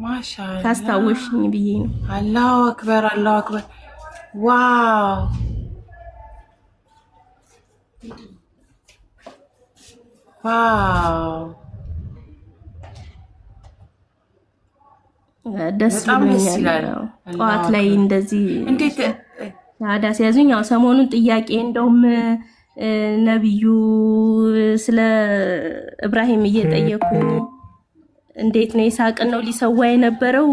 ማሻአላህ ካስታወሽኝ ብዬ ነው አላሁ አክበር ዋው ዋው ደስ ብሎኛል ቋት ላይ እንደዚህ እንዴት ታዳስ ያዙኝ ያው ሰሞኑን ጥያቄ እንደውም ነብዩ ስለ ኢብራሂም እየጠየቁኝ እንዴት ነው ይስሐቅን ነው ሊሰዋ የነበረው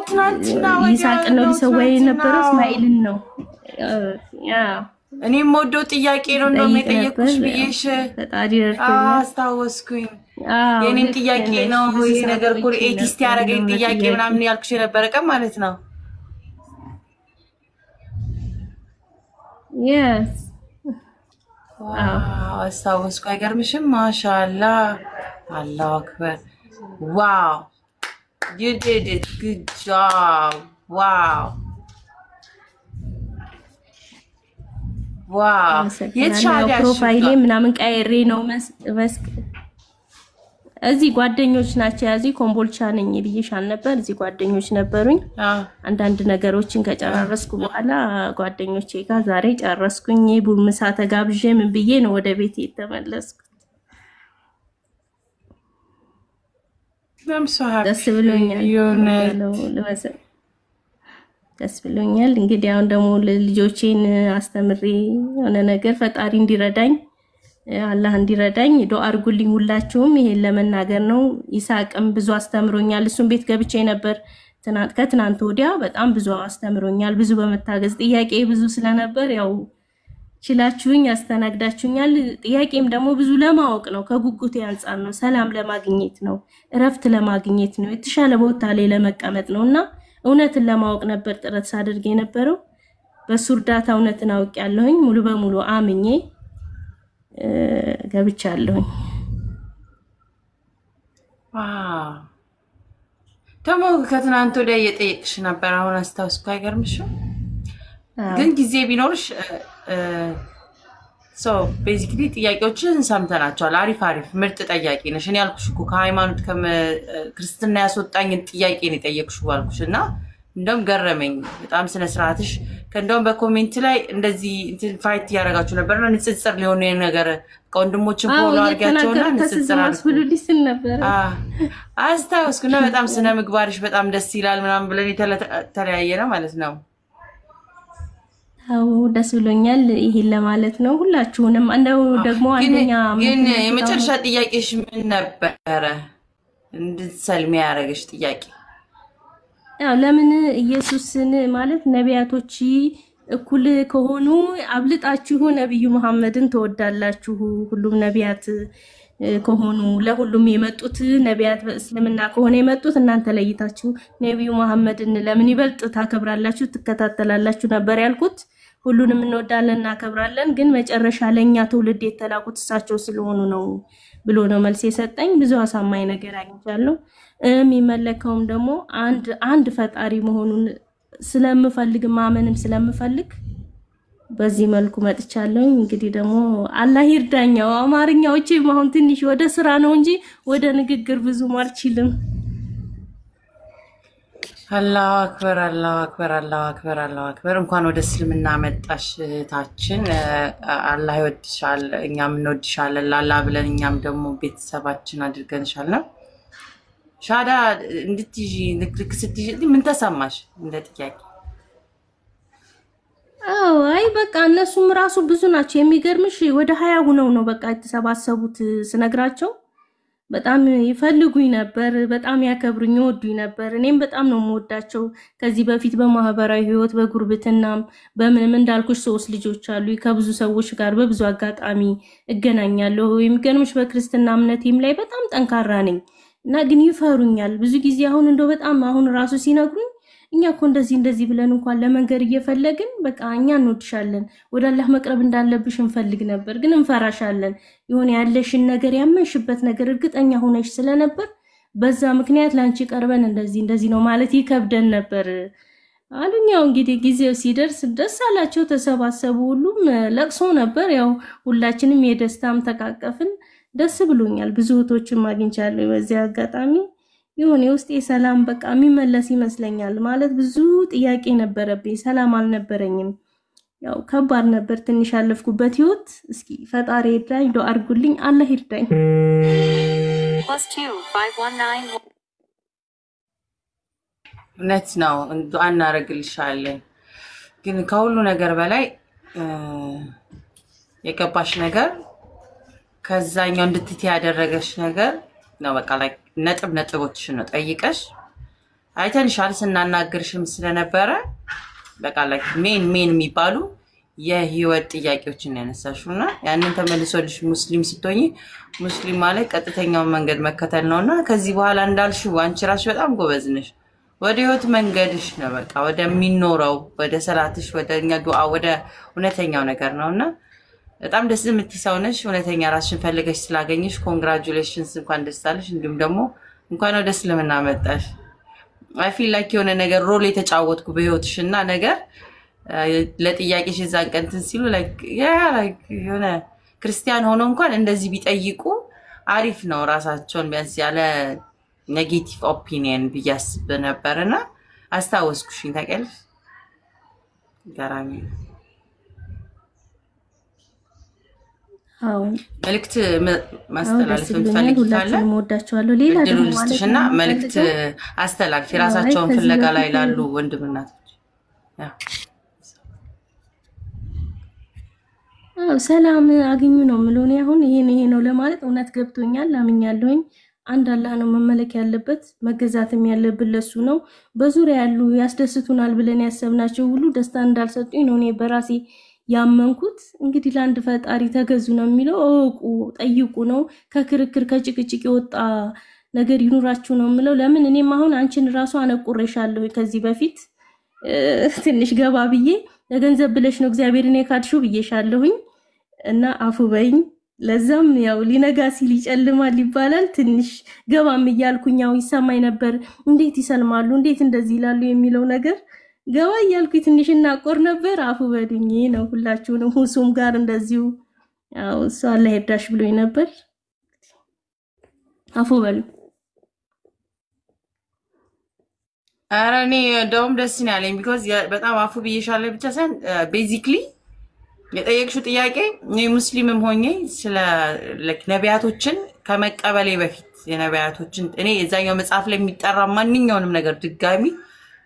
ትናንትና ይስሐቅን ነው ሊሰዋ የነበረው እስማኤልን ነው ያ እኔም ወደው ጥያቄ ነው እንደውም የጠየቁሽ ብዬሽ ፈጣሪ ረድቶኝ አስታወስኩኝ የኔን ጥያቄ ነው ይሄ ነገር ኩል ኤቲስት ያረገኝ ጥያቄ ምናምን ያልኩሽ የነበረ ቀን ማለት ነው yes አስታወስኩ አይገርምሽም ማሻአላህ አላሁ አክበር wow you did it good job wow ዋው የቻዳ ፕሮፋይሌ ምናምን ቀይሬ ነው መስክ እዚህ ጓደኞች ናቸው ያዚህ ኮምቦልቻ ነኝ ብዬሻል ነበር እዚህ ጓደኞች ነበሩኝ አንዳንድ ነገሮችን ከጨራረስኩ በኋላ ጓደኞቼ ጋር ዛሬ ጨረስኩኝ ቡምሳ ተጋብዤ ምን ብዬ ነው ወደ ቤት የተመለስኩት I'm so happy ደስ ብሎኛል እንግዲህ አሁን ደግሞ ልጆቼን አስተምሬ የሆነ ነገር ፈጣሪ እንዲረዳኝ አላህ እንዲረዳኝ ዱአ አድርጉልኝ ሁላችሁም ይሄን ለመናገር ነው ይስሐቅም ብዙ አስተምሮኛል እሱን ቤት ገብቼ ነበር ከትናንት ወዲያ በጣም ብዙ አስተምሮኛል ብዙ በመታገዝ ጥያቄ ብዙ ስለነበር ያው ችላችሁኝ አስተናግዳችሁኛል ጥያቄም ደግሞ ብዙ ለማወቅ ነው ከጉጉቴ አንፃር ነው ሰላም ለማግኘት ነው እረፍት ለማግኘት ነው የተሻለ ቦታ ላይ ለመቀመጥ ነውና እውነትን ለማወቅ ነበር ጥረት ሳደርግ የነበረው በሱርዳታ እውነትን አውቄያለሁኝ ሙሉ በሙሉ አምኜ ገብቻለሁኝ ዋው ተሞ ከትናንት ወዲያ እየጠየቅሽ ነበር አሁን አስታውስኩ አይገርምሽም ግን ጊዜ ቢኖርሽ so basically ጥያቄዎችን ሰምተናቸዋል አሪፍ ምርጥ ጥያቄ ነሽ እኔ ያልኩሽ እኮ ከሃይማኖት ክርስትና ያስወጣኝ ጥያቄ ነው የጠየቅሽው አልኩሽና እንደውም ገረመኝ በጣም ስነ ስርዓትሽ ከእንደውም በኮሜንት ላይ እንደዚህ እንትን ፋይት ያረጋችሁ ነበርና ንጽጽር ሊሆን ነገር ከወንድሞችን ፎሎ አርጋቸውና ንጽጽር አስብሉልኝ ነበር አስታውስኩና በጣም ስነ ምግባርሽ በጣም ደስ ይላል ምናምን ብለን ተለያየና ማለት ነው አው ደስ ብሎኛል ይሄን ለማለት ነው ሁላችሁንም እንደው ደግሞ አንደኛ ግን የመጨረሻ ጥያቄሽ ምን ነበር እንድትሰልሚ ያረጋሽ ጥያቄ ያው ለምን ኢየሱስን ማለት ነቢያቶች እኩል ከሆኑ አብልጣችሁ ነብዩ መሐመድን ተወዳላችሁ ሁሉም ነቢያት ከሆኑ ለሁሉም የመጡት ነቢያት በእስልምና ከሆነ የመጡት እናንተ ለይታችሁ ነብዩ መሐመድን ለምን ይበልጥ ታከብራላችሁ ትከታተላላችሁ ነበር ያልኩት ሁሉንም እንወዳለንና አከብራለን ግን መጨረሻ ለኛ ትውልድ የተላቁት እሳቸው ስለሆኑ ነው ብሎ ነው መልስ የሰጠኝ ብዙ አሳማኝ ነገር አግኝቻለሁ የሚመለከውም ደግሞ አንድ ፈጣሪ መሆኑን ስለምፈልግ ማመንም ስለምፈልግ በዚህ መልኩ መጥቻለሁ እንግዲህ ደግሞ አላህ ይርዳኛው አማርኛዎቼ ማሁን ትንሽ ወደ ስራ ነው እንጂ ወደ ንግግር ብዙ ማልችልም አላሁ አክበር እንኳን ወደ እስልምና መጣሽ ታችን አላህ ይወድሻል እኛም እንወድሻለን ላላ ብለን እኛም ደግሞ ቤተሰባችን አድርገንሻልና ሻዳ እንድትጂ ልክ ስትጂ ምን ተሰማሽ እንደ ጥያቄ አይ በቃ እነሱም ራሱ ብዙ ናቸው የሚገርምሽ ወደ 20 ሆነው ነው በቃ የተሰባሰቡት ስነግራቸው በጣም ይፈልጉኝ ነበር በጣም ያከብሩኝ ወዱኝ ነበር እኔም በጣም ነው የምወዳቸው ከዚህ በፊት በማህበራዊ ህይወት በጉርብትናም በምንም እንዳልኩሽ 3 ልጆች አሉ ከብዙ ሰዎች ጋር በብዙ አጋጣሚ እገናኛለሁ የሚገርምሽ በክርስትና እምነቴም ላይ በጣም ጠንካራ ነኝ እና ግን ይፈሩኛል ብዙ ጊዜ አሁን እንደው በጣም አሁን ራሱ ሲነግሩኝ እኛ እኮ እንደዚህ ብለን እንኳን ለመንገር እየፈለግን በቃ እኛ እንወድሻለን ወደ አላህ መቅረብ እንዳለብሽ እንፈልግ ነበር ግን እንፈራሻለን ይሁን ያለሽን ነገር ያመንሽበት ነገር እርግጠኛ ሆነሽ ስለነበር በዛ ምክንያት ላንቺ ቀርበን እንደዚህ ነው ማለት ይከብደን ነበር አሉኝ ያው እንግዲህ ጊዜው ሲደርስ ደስ አላቸው ተሰባሰቡ ሁሉም ለቅሶ ነበር ያው ሁላችንም የደስታም ተቃቀፍን ደስ ብሎኛል ብዙ ሆቶችን ማግኝቻለሁ በዚህ አጋጣሚ ይሁን የውስጤ ሰላም በቃ የሚመለስ ይመስለኛል። ማለት ብዙ ጥያቄ ነበረብኝ፣ ሰላም አልነበረኝም። ያው ከባድ ነበር ትንሽ ያለፍኩበት ህይወት። እስኪ ፈጣሪ ይርዳኝ፣ ዱአ አድርጉልኝ፣ አላህ ይርዳኝ። +2519 እውነት ነው ዱአ እናደርግልሻለን። ግን ከሁሉ ነገር በላይ የገባሽ ነገር ከዛኛው እንድትት ያደረገሽ ነገር ነው። በቃ ላይ ነጥቦችሽን ነው ጠይቀሽ አይተንሻል ስናናግርሽም ስለነበረ በቃ ላይ ሜን የሚባሉ የህይወት ጥያቄዎችን ያነሳሽውና ያንን ተመልሶልሽ ሙስሊም ስትሆኚ ሙስሊም ማለት ቀጥተኛው መንገድ መከተል ነውና ከዚህ በኋላ እንዳልሽው አንቺ ራስሽ በጣም ጎበዝ ነሽ። ወደ ህይወት መንገድሽ ነው በቃ ወደሚኖረው ወደ ሰላትሽ ወደኛ ዱአ ወደ እውነተኛው ነገር ነውና በጣም ደስ የምትይው ነሽ። እውነተኛ ራስሽን ፈልገሽ ስላገኘሽ ኮንግራቹሌሽንስ እንኳን ደስ አለሽ። እንዲሁም ደግሞ እንኳን ወደ እስልምና መጣሽ። አይ ፊል ላይክ የሆነ ነገር ሮል የተጫወትኩ በህይወትሽና ነገር ለጥያቄሽ እዛን ቀንትን ሲሉ ላይክ የሆነ ክርስቲያን ሆኖ እንኳን እንደዚህ ቢጠይቁ አሪፍ ነው ራሳቸውን ቢያንስ ያለ ኔጌቲቭ ኦፒኒየን ቢያስብ ነበርና አስታወስኩሽኝ። ታውቂያለሽ ጋራሚ አዎ መልእክት ማስተላለፍ ፈልጋለሁ። ወዳቸዋለሁ። ሌላ ደግሞ ማለትና መልእክት አስተላልፍ የራሳቸውን ፍለጋ ላይ ላሉ ወንድምናቶች ሰላም አግኙ ነው ምሎኔ። አሁን ይሄ ነው ለማለት እውነት ገብቶኛል፣ አምኛለሁኝ። አንድ አላህ ነው መመለክ ያለበት፣ መገዛትም ያለበት ለሱ ነው። በዙሪያ ያሉ ያስደስቱናል ብለን ያሰብናቸው ሁሉ ደስታ እንዳልሰጡኝ ነው እኔ በራሴ ያመንኩት። እንግዲህ ለአንድ ፈጣሪ ተገዙ ነው የሚለው፣ እወቁ፣ ጠይቁ ነው። ከክርክር ከጭቅጭቅ የወጣ ነገር ይኑራችሁ ነው የምለው። ለምን እኔም አሁን አንቺን ራሱ አነቁረሻለሁ ከዚህ በፊት ትንሽ ገባ ብዬ ለገንዘብ ብለሽ ነው እግዚአብሔርን የካድሽው ብዬሻለሁኝ እና አፉ በይኝ። ለዛም ያው ሊነጋ ሲል ይጨልማል ይባላል። ትንሽ ገባም እያልኩኝ ያው ይሰማኝ ነበር፣ እንዴት ይሰልማሉ እንዴት እንደዚህ ይላሉ የሚለው ነገር ገባ እያልኩኝ ትንሽ እናቆር ነበር። አፉ በዱኝ ነው ሁላችሁንም። ሁሱም ጋር እንደዚሁ ያው እሱ አላህ ይርዳሽ ብሎኝ ነበር። አፉ በሉ። አራኔ ደውም ደስ ነው ያለኝ ቢኮዝ በጣም አፉ ብዬሻለሁ ብቻ ሳይሆን ቤዚክሊ የጠየቅሽው ጥያቄ እኔ ሙስሊምም ሆኜ ስለ ነቢያቶችን ከመቀበሌ በፊት የነቢያቶችን እኔ የዛኛው መጽሐፍ ላይ የሚጠራ ማንኛውንም ነገር ድጋሚ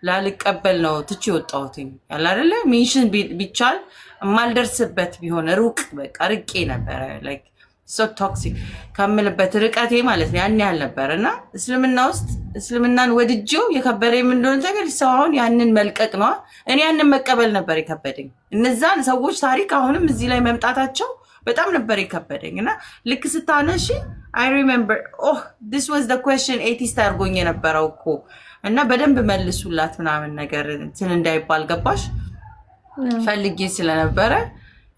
ላልቀበል ነው ትቼ ወጣሁትኝ ያለ አይደለ ሜንሽን ቢቻል ማልደርስበት ቢሆን ሩቅ በቃ ርቄ ነበር ላይክ ሶ ቶክሲክ ከምልበት ርቀቴ ማለት ነው ያን ያህል ነበርና እስልምና ውስጥ እስልምናን ወድጄው የከበረኝ ምን እንደሆነ ታውቂያለሽ? ሰው አሁን ያንን መልቀቅ ነው እኔ ያንን መቀበል ነበር የከበደኝ። እነዛን ሰዎች ታሪክ አሁንም እዚህ ላይ መምጣታቸው በጣም ነበር የከበደኝና ልክ ስታነሺ I remember this was the question atheist አርጎኝ የነበረው እኮ እና በደንብ መልሱላት ምናምን ነገር እንትን እንዳይባል ገባሽ ፈልጌ ስለነበረ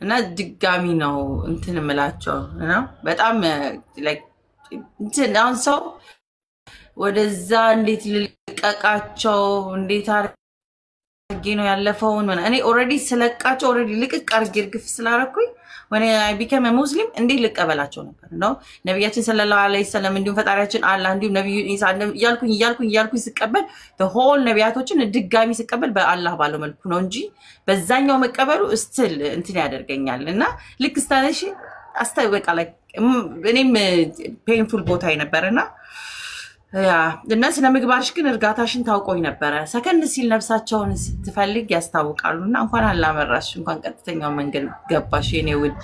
እና ድጋሚ ነው እንትን መላቸው ነው በጣም ላይክ እንትን አሁን ሰው ወደዛ እንዴት ልቀቃቸው እንዴት አርጌ ነው ያለፈውን እኔ ኦሬዲ ስለቃቸው ኦሬዲ ልቅቅ አርጌ ግፍ ስላረኩኝ when I became a Muslim እንዴት ልቀበላቸው ነበር ነው ነብያችን ሰለላሁ ዐለይሂ ወሰለም እንዲሁም ፈጣሪያችን አላህ እንዲሁም ነብዩ ኢሳ ያልኩኝ ስቀበል the whole ነብያቶችን ድጋሚ ስቀበል በአላህ ባለው መልኩ ነው እንጂ በዛኛው መቀበሉ still እንትን ያደርገኛልና ልክ ስታነሺ አስተውቃ ላይ እኔም painful ቦታ ነበርና ያ እና ስለ ምግባርሽ ግን እርጋታሽን ታውቆኝ ነበር። ሰከንድ ሲል ነፍሳቸውን ስትፈልግ ያስታውቃሉና እንኳን አላመራሽ እንኳን ቀጥተኛው መንገድ ገባሽ የኔ ውድ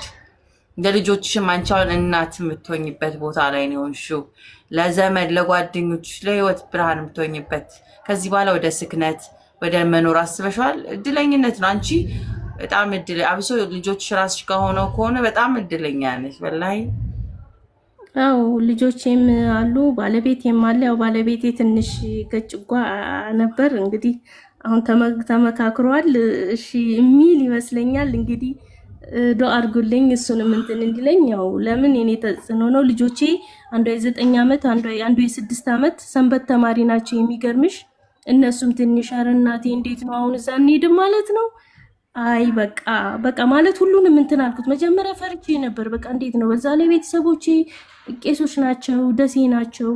ለልጆችሽም አንቻውን እናት የምትሆኝበት ቦታ ላይ ነው እንሹ ለዘመድ ለጓደኞች ለህይወት ብርሃን የምትሆኝበት ከዚህ በኋላ ወደ ስክነት ወደ መኖር አስበሻል። እድለኝነት ነው አንቺ በጣም እድል አብሶ ልጆችሽ ራስሽ ከሆነ በጣም እድለኛ ነሽ ወላሂ። አው ልጆቼም አሉ ባለቤቴም አለ። ያው ባለቤቴ ትንሽ ገጭጓ ነበር እንግዲህ አሁን ተመካክሯል እሺ የሚል ይመስለኛል። እንግዲህ ዱአ አድርጉልኝ እሱንም እንትን እንዲለኝ ያው ለምን የኔ ተጽኖ ነው። ልጆቼ አንዱ የ9 አመት አንዱ የ6 አመት ሰንበት ተማሪ ናቸው። የሚገርምሽ እነሱም ትንሽ አረናቴ እንዴት ነው አሁን እዛ እንሄድ ማለት ነው አይ በቃ ማለት ሁሉንም እንትን አልኩት። መጀመሪያ ፈርቼ ነበር። በቃ እንዴት ነው በዛ ላይ ቤተሰቦቼ ቄሶች ናቸው፣ ደሴ ናቸው።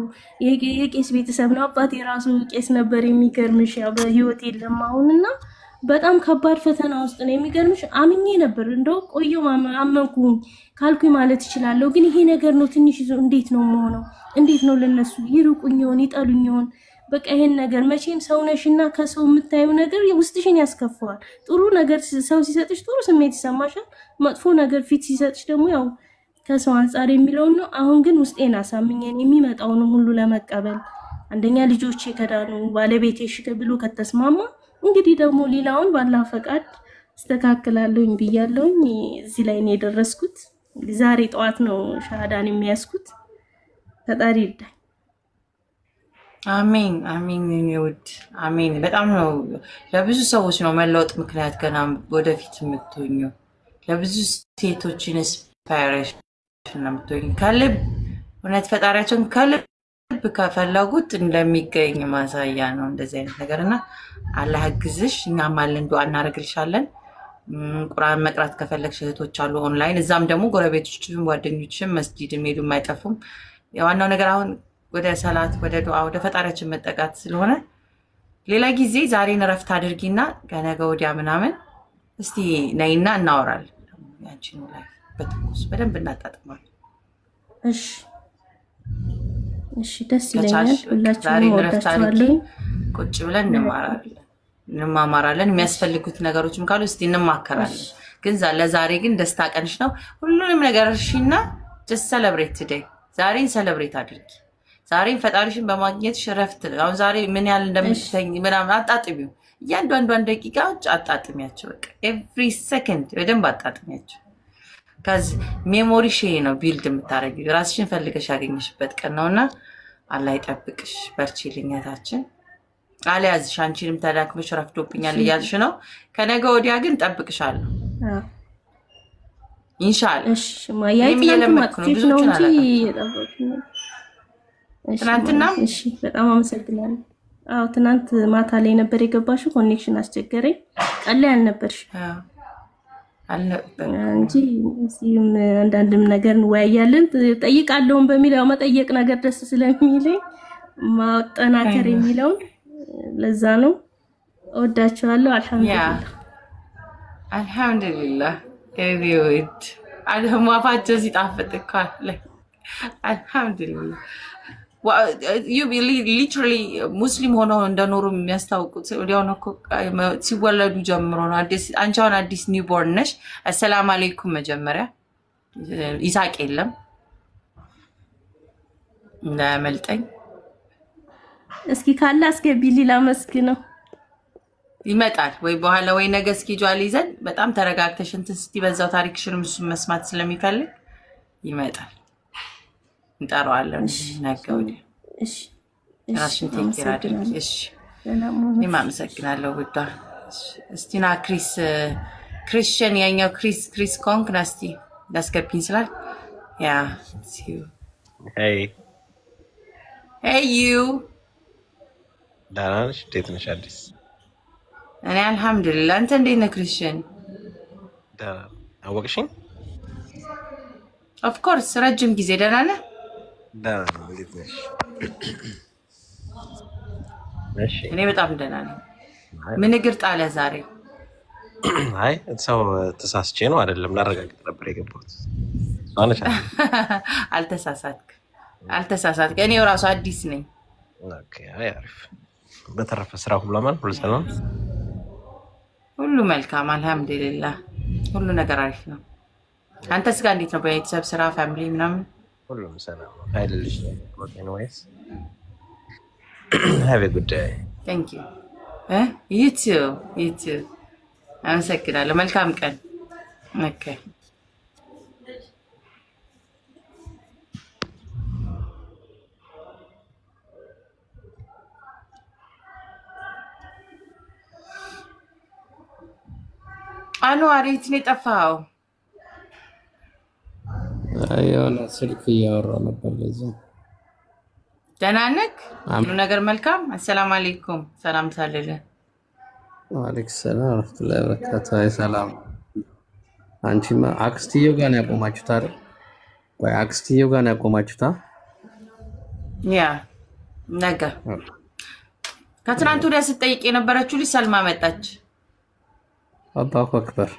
የቄስ ቤተሰብ ነው። አባቴ ራሱ ቄስ ነበር። የሚገርምሽ ያው በህይወት የለም አሁንና በጣም ከባድ ፈተና ውስጥ ነው። የሚገርምሽ አምኜ ነበር። እንደው ቆየው አመንኩኝ ካልኩኝ ማለት እችላለሁ። ግን ይሄ ነገር ነው ትንሽ ይዞ እንዴት ነው የምሆነው? እንዴት ነው ለነሱ ይርቁኝ ይሆን ይጠሉኝ ይሆን? በቃ ይሄን ነገር መቼም ሰው ነሽና ከሰው የምታዩ ነገር ውስጥሽን ያስከፋዋል። ጥሩ ነገር ሰው ሲሰጥሽ ጥሩ ስሜት ይሰማሻል። መጥፎ ነገር ፊት ሲሰጥሽ ደግሞ ያው ከሰው አንፃር የሚለው ነው። አሁን ግን ውስጤን አሳምኘን የሚመጣውን ሁሉ ለመቀበል አንደኛ ልጆቼ ከዳኑ ባለቤቴ እሺ ብሎ ከተስማማ እንግዲህ ደግሞ ሌላውን ባላህ ፈቃድ አስተካክላለሁኝ ብያለሁኝ። እዚህ ላይ ነው የደረስኩት። ዛሬ ጠዋት ነው ሻሃዳን የሚያስኩት። ፈጣሪ ይርዳኝ። አሜን አሜን ይወድ አሜን። በጣም ነው ለብዙ ሰዎች ነው መለወጥ ምክንያት ገና ወደፊት የምትሆኚው። ለብዙ ሴቶች ኢንስፓይሬሽን ነው የምትሆኚው። ከልብ እውነት ፈጣሪያቸውን ከልብ ከፈለጉት እንደሚገኝ ማሳያ ነው እንደዚህ አይነት ነገርና አላህ ያግዝሽ። እኛም አለን ዱዓ እናደርግልሻለን። ቁርአን መቅራት ከፈለግሽ እህቶች አሉ ኦንላይን። እዛም ደግሞ ጎረቤቶችም ጓደኞችም መስጂድም ሄዱ የማይጠፉም። የዋናው ነገር አሁን ወደ ሰላት ወደ ዱዓ ወደ ፈጣሪያችን መጠጋት ስለሆነ ሌላ ጊዜ ዛሬን ረፍት አድርጊና ከነገ ወዲያ ምናምን እስቲ ነይና እናወራለን። ያንቺን ላይ በትኩስ በደንብ እናጣጥማለን። እሺ ደስ ይለኛል። ሁላችንም ወዳችኋለሁ። ቁጭ ብለን እንማማራለን። የሚያስፈልጉት ነገሮችም ካሉ እስቲ እንማከራለን። ግን ለዛሬ ግን ደስታ ቀንሽ ነው። ሁሉንም ነገር እሺና just celebrate today። ዛሬን celebrate አድርጊ። ዛሬን ፈጣሪሽን በማግኘት ረፍት አሁን ዛሬ ምን ያህል እንደምትተኝ ምናምን አጣጥሚው። እያንዳንዷን ደቂቃዎች አጣጥሚያቸው። በቃ every second በደንብ አጣጥሚያቸው። ከዚ ሜሞሪ ሼር ነው ቢልድ የምታረጊው። ራስሽን ፈልገሽ ያገኘሽበት ቀን ነውና አላህ ይጠብቅሽ። በርቺልኝታችን። አልያዝሽ አንቺንም ተዳክመሽ ረፍዶብኛል እያልሽ ነው። ከነገ ወዲያ ግን ጠብቅሻለሁ ኢንሻአላህ። እሺ ማያይት ማጥፊት ነው እንጂ የጠበቅኩኝ ትናንትና። እሺ በጣም አመሰግናለሁ። አዎ ትናንት ማታ ላይ ነበር የገባሽው። ኮኔክሽን አስቸገረኝ። ቀን ላይ አልነበርሽ እንጂ እዚህም አንዳንድም ነገር እንወያያለን። ጠይቃለሁ በሚለው መጠየቅ ነገር ደስ ስለሚለኝ ማጠናከር የሚለው ለዛ ነው። እወዳችኋለሁ። አልহামዱሊላህ ከቢውት አልማፋቸው ሲጣፍጥ ካለ አልহামዱሊላህ you literally ሙስሊም ሆነው እንደኖሩ የሚያስታውቁት ወዲያው ነው ሲወለዱ ጀምሮ ነው። አንቺውን አዲስ ኒውቦርን ነሽ። አሰላሙ አለይኩም መጀመሪያ ይሳቅ የለም እንዳመልጠኝ። እስኪ ካላ አስገቢልኝ ላመስግነው። ይመጣል ወይ በኋላ ወይ ነገ ስኬጁል ይዘን በጣም ተረጋግተሽ እንትን እስቲ በዛው ታሪክሽንም እሱ መስማት ስለሚፈልግ ይመጣል። እንጠራዋለን ነገ ወዲያ። እሺ ራስሽን ቴክር አድርጊ። እሺ እኔም አመሰግናለሁ ውዷ። እስቲና ክሪስቲያን ያኛው ክሪስ ኮንክ ናስቲ ላስገቢኝ ስላል ያ hey you ዳናሽ እንዴት ነሽ? አዲስ እኔ አልহামዱሊላህ። አንተ እንዴት ነህ ክሪስቲያን? ዳና አወቅሽኝ? ኦፍ ኮርስ ረጅም ጊዜ ደህና ነህ? ዳና እንዴት ነሽ? እሺ እኔ በጣም ደህና ነኝ። ምን እግር ጣለ ዛሬ? አይ ሰው ተሳስቼ ነው አይደለም፣ ላረጋግጥ ነበር የገባሁት። አነሻ አልተሳሳትክ። እኔ ራሱ አዲስ ነኝ። ኦኬ አይ አሪፍ። በተረፈ ስራ ሁሉ አማን ሁሉ ሰላም? ሁሉ መልካም አልহামዱሊላህ። ሁሉ ነገር አሪፍ ነው። አንተስ ጋር እንዴት ነው? በቤተሰብ ስራ ፋሚሊ ምናምን ሁሉም ሰላም ነው። አይደልሽ ነው? ኤኒዌይስ have a good day. Thank you. You too. አመሰግናለሁ። መልካም ቀን። ኦኬ አንዋር የት ነው የጠፋኸው? የሆነ ስልክ እያወራሁ ነበር። ለዛ ደህና ነህ? ሁሉ ነገር መልካም? አሰላሙ አለይኩም ሰላም ሳልልህ ወአለይኩም ሰላም ወራህመቱላሂ ወበረካቱ። አይ ሰላም። አንቺማ አክስትየው ጋር ነው ያቆማችሁት አይደል? ወይ አክስትየው ጋር ነው ያቆማችሁት? ያ ነገ ከትናንት ወዲያ ስትጠይቅ የነበረችው ልጅ ሰልማ መጣች። አላሁ አክበር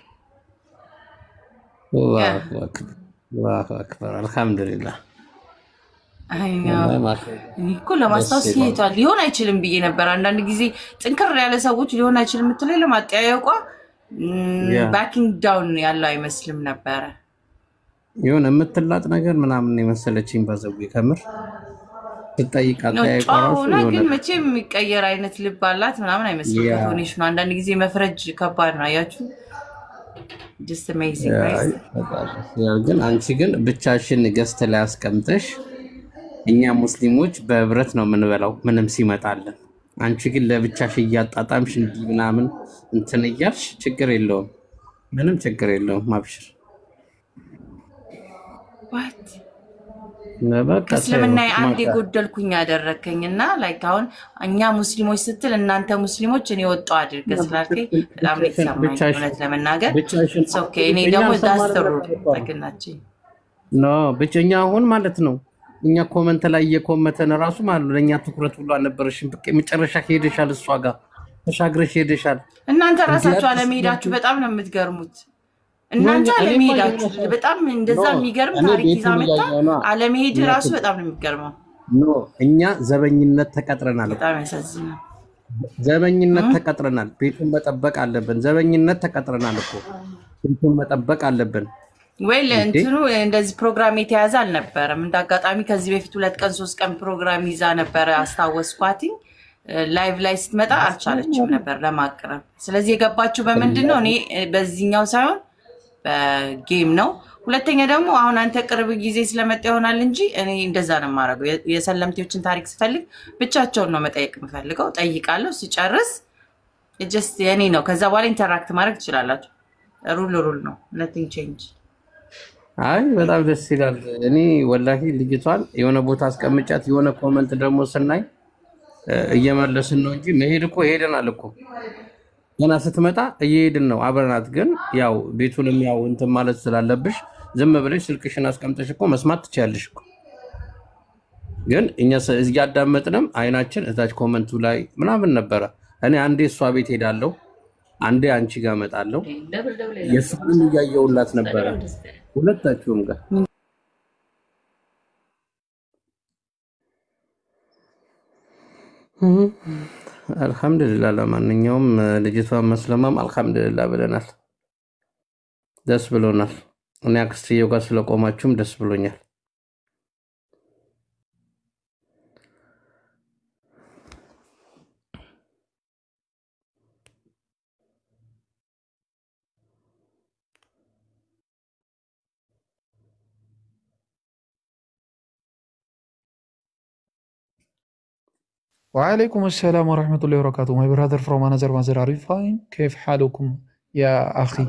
አላሁ አክበር አላሁ አክበር አልሐምዱሊላህ። እኮ ለማስታወስ ይሄታል ሊሆን አይችልም ብዬ ነበር። አንዳንድ ጊዜ ጥንክር ያለ ሰዎች ሊሆን አይችልም የምትለው ለማጠያየቋ ባኪንግ ዳውን ያለው አይመስልም ነበር። ይሁን የምትላጥ ነገር ምናምን የመሰለችኝ ባዘው ከምር ትጠይቅ አጠያየቋ ራሱ ነው። ግን መቼም የሚቀየር አይነት ልብ አላት ምናምን አይመስልም። ሆነሽ ነው አንዳንድ ጊዜ መፍረጅ ከባድ ነው። አያችሁ just amazing right? ግን አንቺ ግን ብቻሽን ገዝተ ላይ አስቀምጠሽ እኛ ሙስሊሞች በህብረት ነው የምንበላው ምንም ሲመጣልን። አንቺ ግን ለብቻሽ እያጣጣምሽ እንዲህ ምናምን እንትን እያልሽ ችግር የለውም ምንም ችግር የለውም አብሽር። what እስልምና አንድ የጎደልኩኝ ያደረከኝና ላይክ አሁን እኛ ሙስሊሞች ስትል እናንተ ሙስሊሞች እኔ ወጣው አድርገህ ስላልከኝ በጣም ለተሰማኝ እውነት ለመናገር ኦኬ እኔ ደግሞ ዳስተሩ ተገናችሁ ኖ ብቻኛ አሁን ማለት ነው እኛ ኮሜንት ላይ እየኮመተን ራሱ ማለት ለኛ ትኩረት ሁሉ አልነበረሽም። በቃ መጨረሻ ሄደሻል እሷ ጋር ተሻግረሽ ሄደሻል። እናንተ ራሳችሁ አለመሄዳችሁ በጣም ነው የምትገርሙት። እናንተ አለመሄዳችሁ በጣም እንደዛ የሚገርም ታሪክ ይዛ መጣ። አለመሄድ ራሱ በጣም ነው የሚገርመው። ኖ እኛ ዘበኝነት ተቀጥረናል። በጣም ያሳዝናል። ዘበኝነት ተቀጥረናል። ቤቱን መጠበቅ አለብን። ዘበኝነት ተቀጥረናል እኮ ቤቱን መጠበቅ አለብን። ወይል እንትኑ እንደዚህ ፕሮግራም የተያዘ አልነበረም። እንዳጋጣሚ ከዚህ በፊት 2 ቀን 3 ቀን ፕሮግራም ይዛ ነበር አስታወስኳትኝ። ላይቭ ላይ ስትመጣ አልቻለችም ነበር ለማቅረብ። ስለዚህ የገባችው በመንድነው እኔ በዚህኛው ሳይሆን በጌም ነው። ሁለተኛ ደግሞ አሁን አንተ ቅርብ ጊዜ ስለመጣ ይሆናል እንጂ እኔ እንደዛ ነው ማረገው። የሰለምቴዎችን ታሪክ ስፈልግ ብቻቸውን ነው መጠየቅ የምፈልገው። ጠይቃለሁ ሲጨርስ ጀስት የኔ ነው። ከዛ በኋላ ኢንተራክት ማድረግ ትችላላችሁ። ሩል ነው nothing change። አይ በጣም ደስ ይላል። እኔ ወላሂ ልጅቷን የሆነ ቦታ አስቀምጫት የሆነ ኮሜንት ደግሞ ስናይ እየመለስን ነው እንጂ መሄድ እኮ ሄደናል እኮ ገና ስትመጣ እየሄድን ነው አብረናት። ግን ያው ቤቱንም ያው እንትን ማለት ስላለብሽ ዝም ብለሽ ስልክሽን አስቀምጠሽ እኮ መስማት ትችያለሽ እኮ። ግን እኛ እያዳመጥንም አይናችን እዛች ኮሜንቱ ላይ ምናምን ነበረ። እኔ አንዴ እሷ ቤት ሄዳለሁ፣ አንዴ አንቺ ጋር እመጣለሁ። የሱን እያየሁላት ነበረ ሁለታችሁም ጋር። አልሐምዱሊላህ ለማንኛውም ልጅቷን መስለማም አልሐምዱሊላህ ብለናል። ደስ ብሎናል። እኔ አክስትየው ጋር ስለቆማችሁም ደስ ብሎኛል። وعليكم السلام ورحمة الله وبركاته. My brother from another mother, are you fine? كيف حالكم يا أخي؟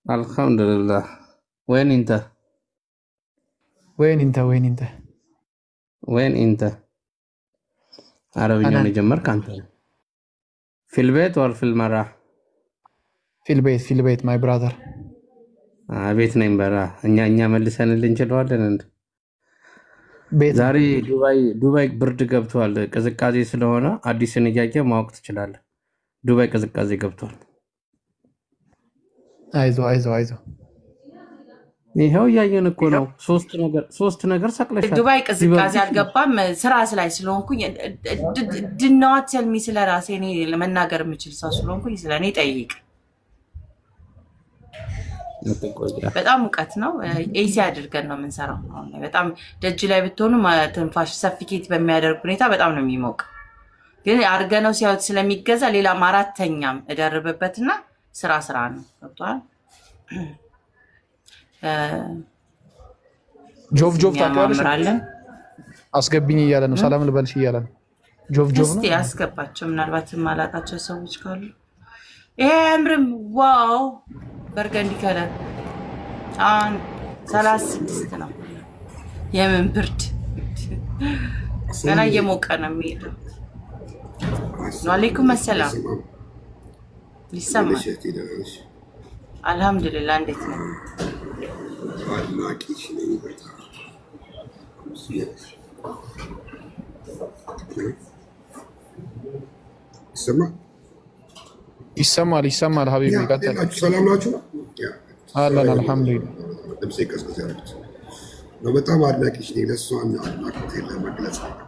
الحمد لله. وين أنت؟ وين أنت؟ وين أنت؟ عربي يعني جمرك أنت؟ في البيت ولا في المراح؟ في البيت my brother. بيتنا برا. إني ملسان اللي نجلوالن أنت. ዛሬ ዱባይ ብርድ ገብቷል። ቅዝቃዜ ስለሆነ አዲስን እያየ ማወቅ ትችላለህ። ዱባይ ቅዝቃዜ ገብቷል። አይዞ ይሄው ያየን እኮ ነው። ሶስት ነገር ሰቅለሻል። ዱባይ ቅዝቃዜ አልገባም። ስራ ላይ ስለሆንኩኝ ድናዋት ሰልሚ ስለራሴ እኔ ለመናገር የምችል ሰው ስለሆንኩኝ ስለኔ ጠይቅ። በጣም ሙቀት ነው። ኤሲ አድርገን ነው የምንሰራው። በጣም ደጅ ላይ ብትሆኑ ትንፋሽ ሰፊኬት በሚያደርግ ሁኔታ በጣም ነው የሚሞቅ። ግን አድርገነው ሲያዩት ስለሚገዛ ሌላ አራተኛም እደርብበትና ስራ ነው። ገብቷል። ጆፍ ታውቂዋለሽ? አስገብኝ እያለ ነው። ሰላም ልበልሽ እያለ ነው። ጆፍ ነው። እስቲ አስገባቸው። ምናልባት ማላቃቸው ሰዎች ካሉ ይሄ አምርም ዋው በርገንዲ ከለር 36 ነው። የምን ብርድ ገና እየሞቀ ነው የሚሄደው። ወአለይኩም ሰላም ይሰማል ለሸቲ ደረሽ አልহামዱሊላህ እንዴት ነው አድናቂሽ ነኝ በጣም ይሰማል ሀቢቢ ቀጥል ሰላም ናችሁ አለን አልহামዱሊላህ ለምሴ ቀስቀስ ያለች ነው በጣም አድናቂሽ ነኝ ለሷ አድናቆቴን ለመግለጽ ነው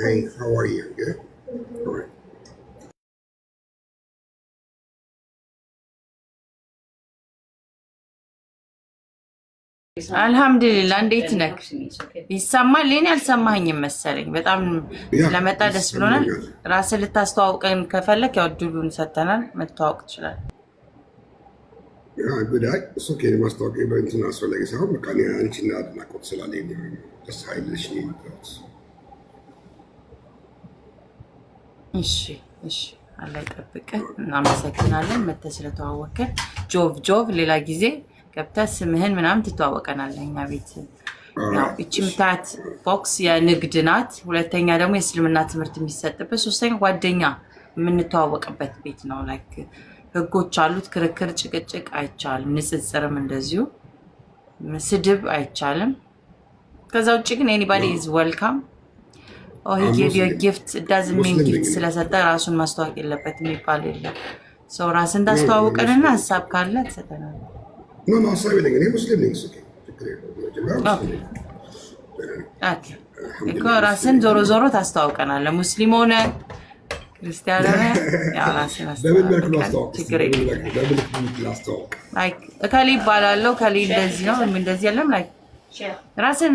Hey, how are you? Good? All right. አልহামዱሊላህ እንዴት ነህ ይሰማል ለኔ አልሰማኸኝም መሰለኝ በጣም ለመጣ ደስ ብሎናል ራስህ ልታስተዋውቀን ከፈለክ ያው ድሉን ሰተናል መተዋወቅ ይችላል good day so okay ማስተዋወቅ በእንትን አስፈላጊ ሳይሆን በቃ አንቺና አድናቆት ስላለኝ ደስ አይልሽ ነው እሺ አላህ ይጠብቅህ እናመሰግናለን መተህ ስለተዋወቅን ጆቭ ሌላ ጊዜ ገብተህ ስምህን ምናምን ትተዋወቀናለህ እኛ ቤት ያው እቺ ምታት ቦክስ የንግድ ናት ሁለተኛ ደግሞ የእስልምና ትምህርት የሚሰጥበት ሶስተኛ ጓደኛ የምንተዋወቅበት ቤት ነው ላይክ ህጎች አሉት ክርክር ጭቅጭቅ አይቻልም ንጽጽርም እንደዚሁ ስድብ አይቻልም ከዛ ውጪ ግን anybody is welcome oh he gave you a gift it doesn't mean gift ስለሰጠ ራሱን ማስተዋወቅ የለበትም ይባል የለም ሰው ራስን ታስተዋውቀንና ሐሳብ ካለ ተሰጠናል No, sorry, I'm Muslim. Okay. Iko rasen zoro ታስተዋውቀናል ለሙስሊም ሆነ ክርስቲያን ሆነ ያ ራስን አስተዋውቅ like ከሊ ባላለው ከሊ እንደዚህ ነው እንደዚህ ያለም like ራስን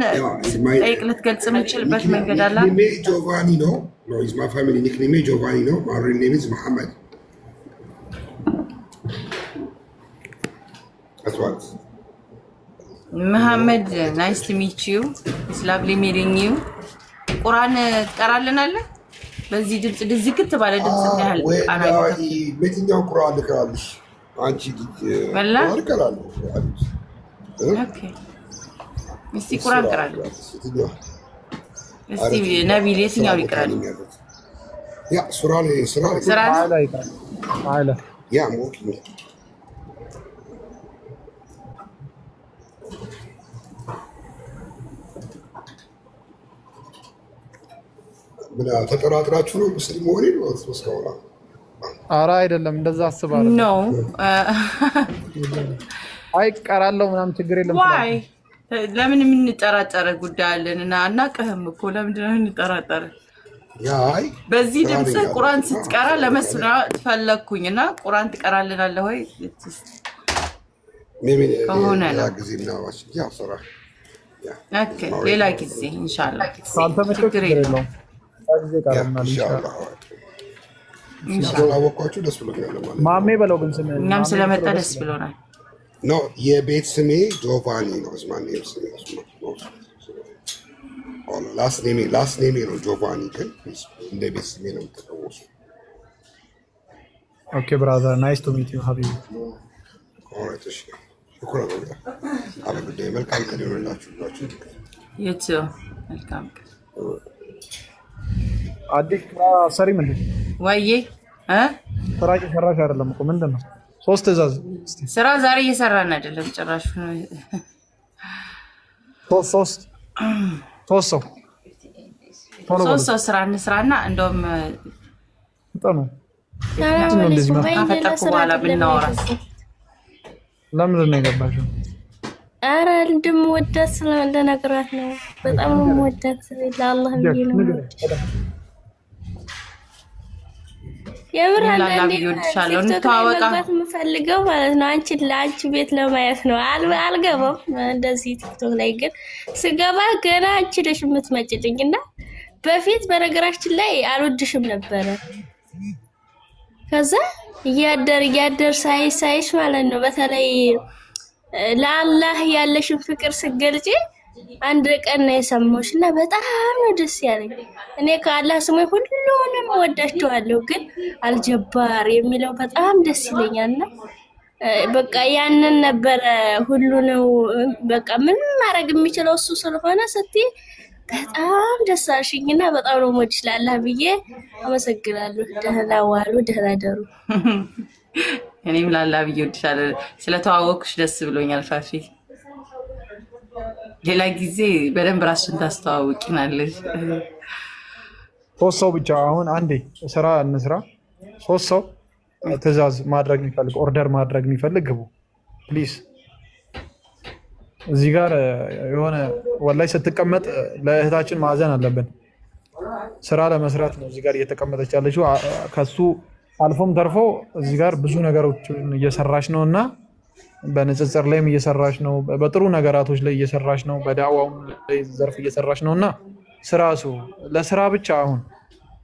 ጠይቅ ልትገልጽ የምትችልበት መንገድ አለ Giovanni no is my family nickname Giovanni no my real name is Muhammad That's what. Muhammad, nice to meet you. It's lovely meeting you. Quran ተቀራለናል በዚህ ድምጽ ድዝግት ባለ ድምጽ ያህል አራይ በየትኛው ቁርአን ልቀራልሽ አንቺ ቁርአን ቀራለሁ ኦኬ እስቲ ቁርአን ቀራለሁ እስቲ ነብይ የትኛው ይቀራል ያ ሱራ ላይ አለ ያ ሞኪ ብላ ተጠራጥራችሁ ነው ሙስሊም ሆነ ነው ተስካውላ አራ አይደለም እንደዛ አስባለሁ ኖ አይ ቀራለው ምናም ችግር የለም ዋይ ለምን ምን እንጠራጠረ ጉዳይ አለንና አናቀህም እኮ ለምን ነው እንጠራጠረ ያይ በዚህ ድምጽ ቁርአን ስትቀራ ለመስራ ተፈለኩኝና ቁርአን ትቀራለናል ወይ ሜሜ ከሆነ ነው ግዜና ዋሽ ያ ሶራ ኦኬ ሌላ ጊዜ ኢንሻአላህ ችግር የለም አዚ ቀራናል ኢንሻአላህ ወቋችሁ ደስ ብሎኛል ማለት ማሜ በለው ግን ስሜ እኛም ስለመጣ ደስ ብሎናል ኖ የቤት ስሜ ጆቫኒ ነው ማን ነው ስሜ last name ነው ጆቫኒ ግን እንደ ቤት ስሜ ነው ተቀወሱ ኦኬ ብራዘር ናይስ ቱ ሚት ዩ ሀቢቢ ኦልራይት እሺ ሽኩራን አለ ጉዳይ መልካም ቀን ይሁንላችሁ የቱ መልካም አዲስ ሰሪ ምንድን ወይዬ ስራጭ ሰራሽ አይደለም እኮ ምንድነው ሶስት ትእዛዝ ስራ ዛሬ እየሰራን አይደለም ጭራሽ ሶስት ስራ እንስራና እንደውም ጠኑ እንደዚህ ማፈጠቁ በኋላ ብናወራ ለምን ነው የገባሽው አረ እንደምወዳት ስለነገራት ነው በጣም ነው የምወዳት ለአላህ ብዬ ነው የምራን ይወድሻለሁ እንተዋወቃ የምፈልገው ማለት ነው አንቺ ለአንቺ ቤት ለማየት ነው አልገባም እንደዚህ ቲክቶክ ላይ ግን ስገባ ገና አንቺ ነሽ የምትመጭልኝና በፊት በነገራችን ላይ አልወድሽም ነበር ከዛ ያደር ሳይሽ ማለት ነው በተለይ ለአላህ ያለሽን ፍቅር ስገልጪ አንድ ቀን ነው የሰማሁሽና በጣም ነው ደስ ያለኝ እኔ ከአላህ ስሙ ሁሉንም ወዳቸዋለሁ ግን አልጀባር የሚለው በጣም ደስ ይለኛልና በቃ ያንን ነበር ሁሉ ነው በቃ ምን ማድረግ የሚችለው እሱ ስለሆነ ስትይ በጣም ደስ አልሽኝና በጣም ነው ሞድ ይችላል ብዬ አመሰግናለሁ። ደህና ዋሉ፣ ደህና ደሩ። እኔም ላላ ብዬ ወድሻለሁ። ስለተዋወቅሽ ደስ ብሎኛል ፋፊ። ሌላ ጊዜ በደንብ ራስሽን ታስተዋውቂናለሽ። 3 ሰው ብቻ አሁን አንዴ ስራ እንስራ። 3 ሰው ትዕዛዝ ማድረግ የሚፈልግ ኦርደር ማድረግ የሚፈልግ ግቡ ፕሊዝ። እዚህ ጋር የሆነ ወላይ ስትቀመጥ ለእህታችን ማዘን አለብን። ስራ ለመስራት ነው እዚህ ጋር እየተቀመጠች ያለችው። ከሱ አልፎም ተርፎ እዚህ ጋር ብዙ ነገሮችን እየሰራች ነውና በንጽጽር ላይም እየሰራች ነው፣ በጥሩ ነገራቶች ላይ እየሰራች ነው፣ በዳዋው ላይ ዘርፍ እየሰራች ነውና ስራሱ ለስራ ብቻ አሁን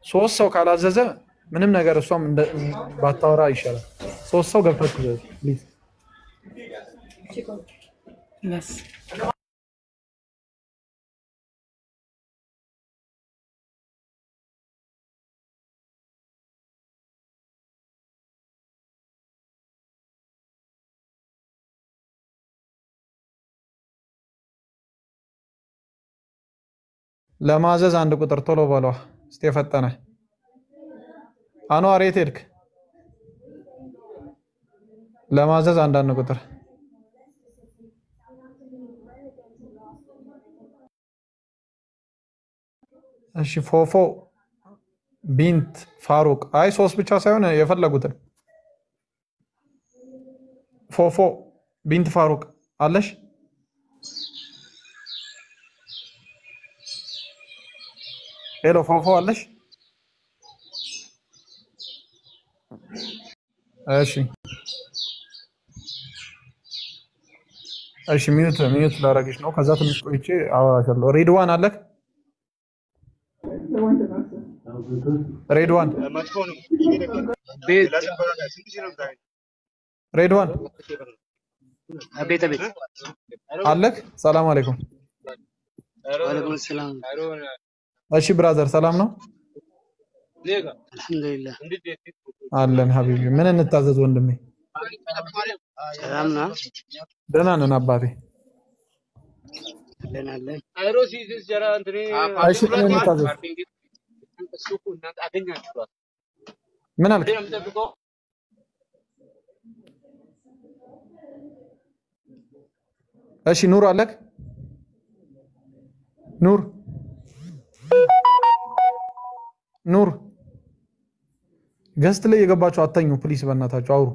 3 ሰው ካላዘዘ ምንም ነገር እሷም ባታወራ ይሻላል። 3 ሰው ገብታችሁ ፕሊዝ። Yes. ለማዘዝ አንድ ቁጥር ቶሎ በሏ እስቲ ፈጠነ። አንዋር የት ሄድክ? ለማዘዝ አንድ ቁጥር እሺ። ፎፎ ቢንት ፋሩቅ አይ 3 ብቻ ሳይሆን የፈለጉትን ፎፎ ቢንት ፋሩቅ አለሽ? ሄሎ ፎፎ አለሽ? እሺ እሺ ሚዩት ላረግሽ ነው። ከዛ ትንሽ ቆይቼ አወራሻለሁ። ሬድዋን አለክ? ሬድዋን ሬድዋን አቤት አቤት አለክ? ሰላም አለይኩም። ወአለይኩም ሰላም። እሺ ብራዘር ሰላም ነው? አልሐምዱሊላህ አለን ሀቢቢ። ምን እንታዘዝ ወንድሜ? ሰላም ነው? ደህና ነን አባቴ። ደህና ነን። እሺ ምን እንታዘዝ? ምን አልክ? እሺ ኑር አለክ? ኑር ገስት ላይ የገባችሁ አተኙ ፕሊስ፣ በእናታችሁ አውሩ።